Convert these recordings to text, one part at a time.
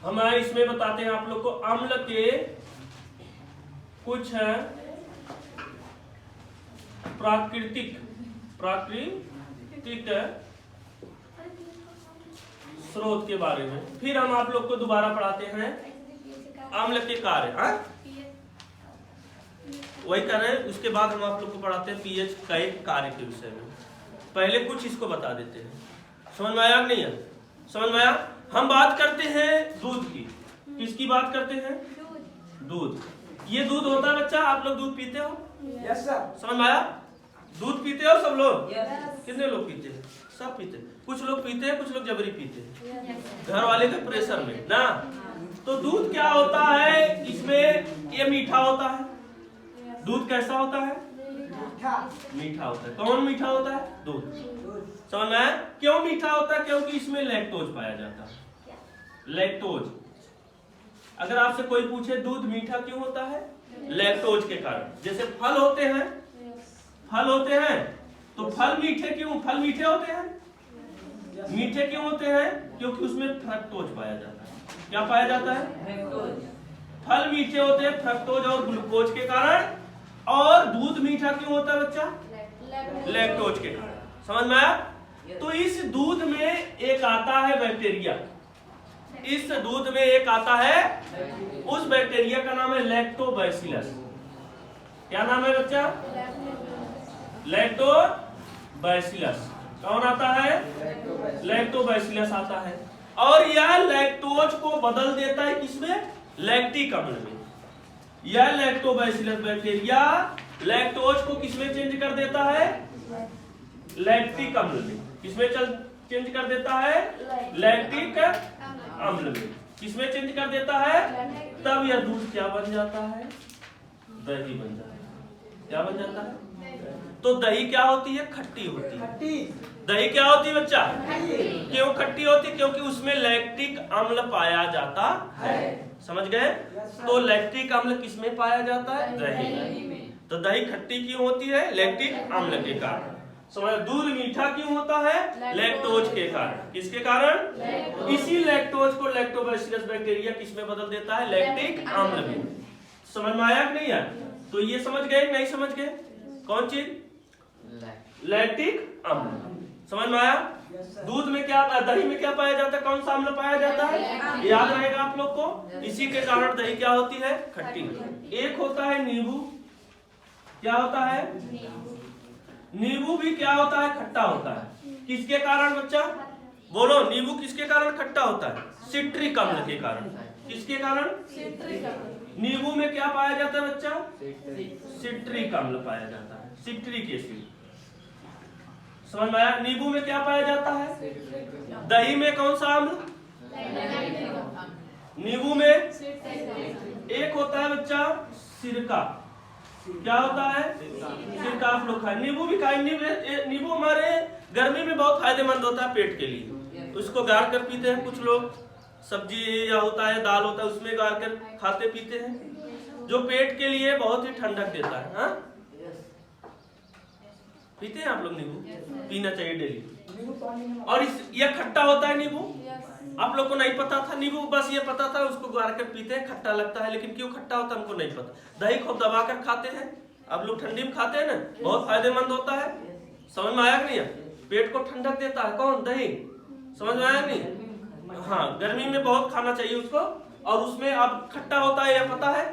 हमारे इसमें बताते हैं आप लोग को अम्ल के कुछ प्राकृतिक स्रोत के बारे में। फिर हम आप लोग को दोबारा पढ़ाते हैं अम्ल के कार्य। वही कर रहे हैं, उसके बाद हम आप लोग को पढ़ाते हैं पीएच का एक कार्य के विषय में। पहले कुछ इसको बता देते हैं। समझ में आया नहीं है? समझ में आया? हम बात करते हैं दूध की। किसकी बात करते हैं? दूध। ये दूध होता है बच्चा, आप लोग दूध पीते हो? Yes sir. समझ में आया? दूध पीते हो सब लोग? यस। कितने लोग पीते हैं? सब पीते हैं। कुछ लोग पीते हैं, कुछ लोग जबरी पीते हैं, घर वाले के प्रेशर में ना। तो दूध क्या होता है? इसमें ये मीठा होता है। दूध कैसा होता है? मीठा होता है। कौन मीठा होता है? दूध। समझ में आया? क्यों मीठा होता है? क्योंकि इसमें लैक्टोज पाया जाता है। लैक्टोज। अगर आपसे कोई पूछे दूध मीठा क्यों होता है? लैक्टोज के कारण। जैसे फल होते हैं, तो फल मीठे क्यों? फल मीठे होते हैं। मीठे क्यों होते हैं? क्योंकि उसमें फ्रक्टोज पाया जाता है। क्या पाया जाता है? फल मीठे होते हैं फ्रक्टोज और ग्लूकोज के कारण। और दूध मीठा क्यों होता है बच्चा? लैक्टोज के कारण। समझ में आया? तो इस दूध में एक आता है बैक्टीरिया। इस दूध में एक आता है, उस बैक्टीरिया का नाम है लैक्टोबैसिलस। क्या नाम है बच्चा? लैक्टोबैसिलस। कौन आता है? लैक्टोबैसिलस आता है। और यह लैक्टोज को बदल देता है किसमें? लैक्टिक अम्ल में। यह लैक्टोबैसिलस बैक्टीरिया लैक्टोज को किसमें चेंज कर देता है? लैक्टिक अम्ल में। किसमें चेंज कर देता है? लैक्टिक अम्ल में। किसमें चेंज कर देता है? तब यह दूध क्या बन जाता है? दही बन जाता है। क्या बन जाता है? तो दही क्या होती है? खट्टी होती है। दही क्या होती है बच्चा? क्यों खट्टी होती है? क्योंकि उसमें लैक्टिक अम्ल पाया जाता है। समझ गए? तो लैक्टिक अम्ल किसमें पाया जाता है? दही में। तो दही खट्टी क्यों होती है? लैक्टिक अम्ल के कारण। समझ? दूध मीठा क्यों होता है? लैक्टोज के कारण। किसके कारण? इसी लैक्टोज को लैक्टोबैसिलस बैक्टीरिया किसमें बदल देता है? लैक्टिक अम्ल में। समझ में आया कि नहीं आया? तो ये समझ गए नहीं समझ गए? कौन चीज? लैक्टिक अम्ल। समझ में आया? दूध में क्या, दही में क्या पाया जाता है? कौन सा अम्ल पाया जाता है? याद रहेगा आप लोग को। इसी के कारण दही क्या होती है? खट्टी। एक होता है नींबू। क्या होता है? नींबू भी क्या होता है? खट्टा होता है। किसके कारण बच्चा? बोलो, नींबू किसके कारण खट्टा होता है? सिट्रिक अम्ल के कारण। किसके कारण? नींबू में क्या पाया जाता है बच्चा? सिट्रिक अम्ल पाया जाता है। Citric acid. समझ में आया? नींबू में क्या पाया जाता है? दही में कौन सा अम्ल? नींबू में एक होता है बच्चा सिरका। क्या होता है? सिरका। आप लोग खाए, नींबू भी खाए। नींबू हमारे गर्मी में बहुत फायदेमंद होता है पेट के लिए। उसको गाड़ कर पीते हैं कुछ लोग। सब्जी या होता है, दाल होता है, उसमें गाड़ कर खाते पीते हैं, जो पेट के लिए बहुत ही ठंडक देता है। हाँ, पीते हैं आप लोग नींबू? पीना चाहिए डेली। और यह खट्टा होता है नींबू। आप लोग को नहीं पता था नींबू, बस ये पता था उसको गाड़ कर पीते हैं, खट्टा लगता है। लेकिन क्यों खट्टा होता है हमको नहीं पता। दही खूब दबा कर खाते हैं, आप लोग ठंडी में खाते हैं ना, बहुत फायदेमंद होता है। समझ में आया कि नहीं? पेट को ठंडक देता है। कौन? दही। समझ में आया नहीं? हाँ, गर्मी में बहुत खाना चाहिए उसको। और उसमें अब खट्टा होता है, यह पता है।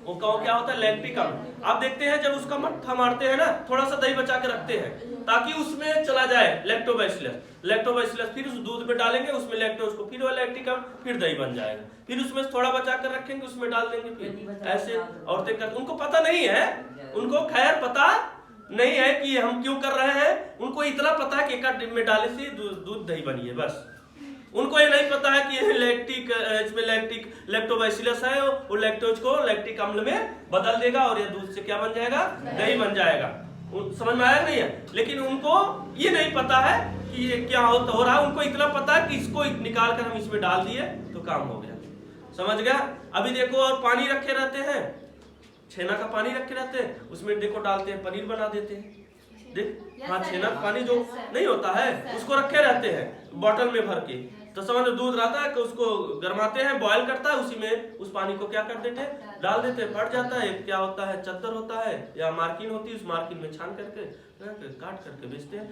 वो क्या होता है? लैक्टिक अम्ल। आप देखते हैं जब उसका मट्ठा मारते हैं ना, थोड़ा सा दही बचा के रखते हैं ताकि उसमें चला जाए लैक्टोबैसिलस। फिर उस दूध में डालेंगे, उसमें लैक्टोज को, फिर वो लैक्टिक अम्ल, फिर दही बन जाएगा। फिर उसमें थोड़ा बचा कर रखेंगे, उसमें डाल देंगे, फिर ऐसे औरतें करते। उनको पता नहीं है, उनको खैर पता नहीं है कि हम क्यों कर रहे हैं। उनको इतना पता है कि एक डिब्बे में डाले से दूध दही बनी है, बस। उनको ये नहीं पता है कि इसमें लैक्टोबैसिलस है, वो लैक्टोज को लैक्टिक अम्ल में बदल देगा और ये दूध से क्या बन जाएगा? दही बन जाएगा। समझ में आया नहीं है? लेकिन उनको ये नहीं पता है कि ये क्या हो रहा है। उनको इतना पता है कि इसको निकाल कर हम इसमें डाल दिए तो काम हो गया। समझ गया? अभी देखो, और पानी रखे रहते हैं, छेना का पानी रखे रहते हैं, उसमें देखो डालते हैं, पनीर बना देते हैं। देख हाँ छेना पानी जो नहीं होता है उसको रखे रहते हैं बोतल में भर के, तो समझ दूध रहता है कि उसको गरमाते हैं, बॉयल करता है, उसी में उस पानी को क्या कर देते हैं, डाल देते हैं, फट जाता है। क्या होता है, चद्दर होता है या मार्किन होती है, उस मार्किन में छान करके काट करके बेचते हैं।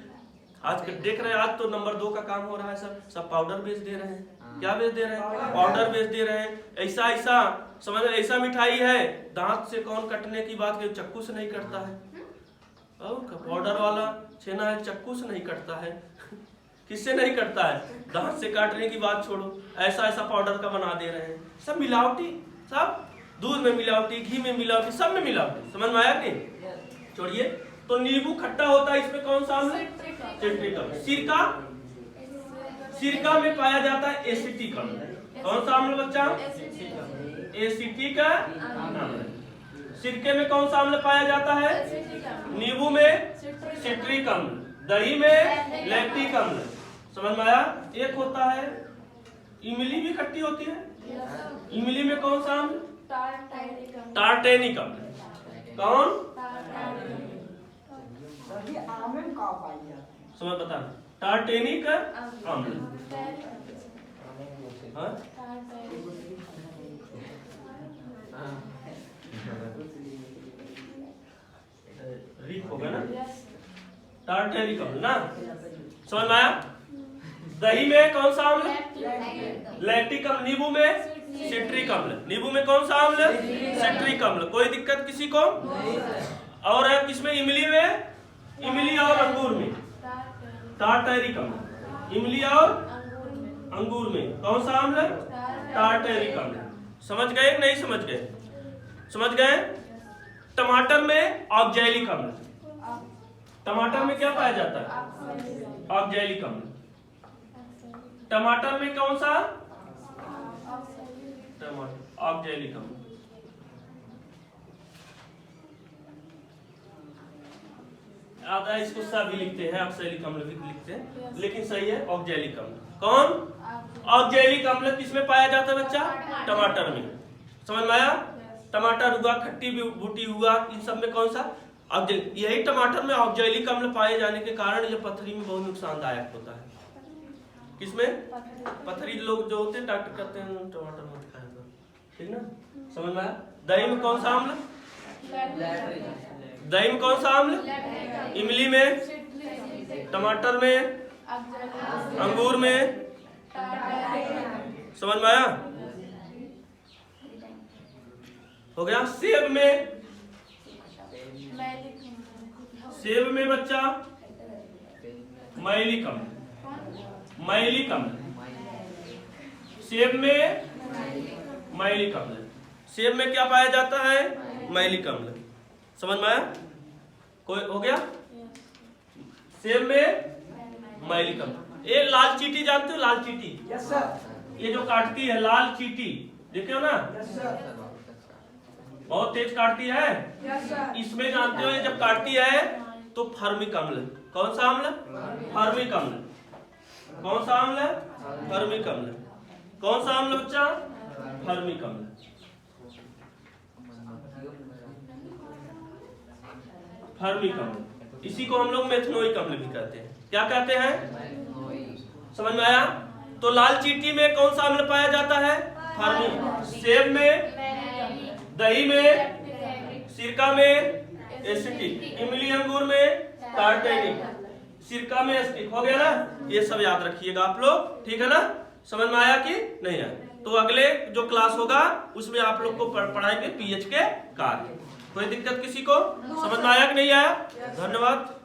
आज देख रहे हैं, आज तो नंबर 2 का काम हो रहा है, सब पाउडर बेच दे रहे हैं। क्या बेच दे रहे हैं, पाउडर बेच दे रहे हैं। ऐसा ऐसा समझ, ऐसा मिठाई है दांत से कौन कटने की बात है, चक्कू से नहीं कटता है, और पाउडर वाला छेना है चक्कू से नहीं कटता है किससे नहीं कटता है, दांत से काटने की बात छोड़ो, ऐसा ऐसा पाउडर का बना दे रहे हैं। सब मिलावटी, सब दूध में मिलावटी, घी में मिलावटी, सब में मिलावटी। समझ में आया नहीं, छोड़िए। तो नींबू खट्टा होता है, इसमें कौन सा अम्ल, सिट्रिक अम्ल। सिरका, सिरका में पाया जाता है एसिटिक अम्ल। कौन सा अम्ल बच्चा, एसिटिक अम्ल। सिरके में कौन सा अम्ल पाया जाता है, नींबू में सिट्रिक अम्ल, दही में लैक्टिक अम्ल। समझ में आया। एक होता है इमली भी खट्टी होती है, इमली में कौन सा अम्ल, टार्टेनिक अम्ल। कौन, समझ बता, टार्टेनिक अम्ल। रीक हो गया ना, टार्टेनिक अम्ल ना, समझ में आया। दही में कौन सा अम्ल, लैक्टिक अम्ल। नींबू में सिट्रिक अम्ल, नींबू में कौन सा अम्ल, सिट्रिक अम्ल। कोई दिक्कत किसी को। और है किसमें, इमली में, इमली और अंगूर में टार्टेरिक अम्ल। इमली और अंगूर में कौन सा अम्ल, टार्टेरिक अम्ल। समझ गए नहीं समझ गए, समझ गए। टमाटर में ऑक्जेलिक अम्ल, टमाटर में क्या पाया जाता है, ऑक्जेलिक अम्ल। टमाटर में कौन सा, टमाटर ऑक्जेलिक अम्ल। आधा इसको सा भी लिखते हैं, ऑक्जेलिक अम्ल भी लिखते हैं, लेकिन सही है ऑक्जेलिक अम्ल। कौन, ऑक्जेलिक अम्ल किसमें पाया जाता है बच्चा, टमाटर में। समझ में आया। टमाटर हुआ, खट्टी बूटी हुआ, इन सब में कौन सा, यही टमाटर में ऑक्जेलिक अम्ल पाए जाने के कारण ये पथरी में बहुत नुकसानदायक होता है। किसमें, पथरी लोग जो होते हैं डॉक्टर कहते हैं टमाटर मत खाएगा, ठीक ना। समझ में आया। दही में कौन सा अम्ल, दही में कौन सा अम्ल, इमली में, टमाटर में, अंगूर में। समझ में आया, हो गया। सेब में, सेब में बच्चा मैलिक अम्ल, मैलिक अम्ल। सेब में मैलिक अम्ल, सेब में क्या पाया जाता है, मैलिक अम्ल। समझ में आया। कोई हो गया, सेब में मैलिक अम्ल। ये लाल चींटी जानते हो, लाल चींटी, यस सर। ये जो काटती है लाल चींटी, देखे हो ना, यस सर, बहुत तेज काटती है, यस सर। इसमें जानते हो ये जब काटती है तो फर्मिक अम्ल, कौन सा अम्ल, फर्मिक अम्ल। कौन सा अम्ल, फर्मिक अम्ल। कौन सा अम्ल बच्चा, फर्मिक अम्ल। फर्मिक अम्ल, इसी को हम लोग मेथनोइक अम्ल भी कहते हैं। क्या कहते हैं, समझ में आया। तो लाल चींटी में कौन सा अम्ल पाया जाता है, फर्मिक। सेब में, दही में, सिरका में एसिटिक, इमली अंगूर में टार्टेनिक, सिरका में एसिटिक। हो गया ना, ये सब याद रखिएगा आप लोग, ठीक है ना। समझ में आया कि नहीं आया। तो अगले जो क्लास होगा उसमें आप लोग को पढ़ाएंगे पीएच के कार्य। कोई दिक्कत किसी को, समझ में आया कि नहीं आया। धन्यवाद।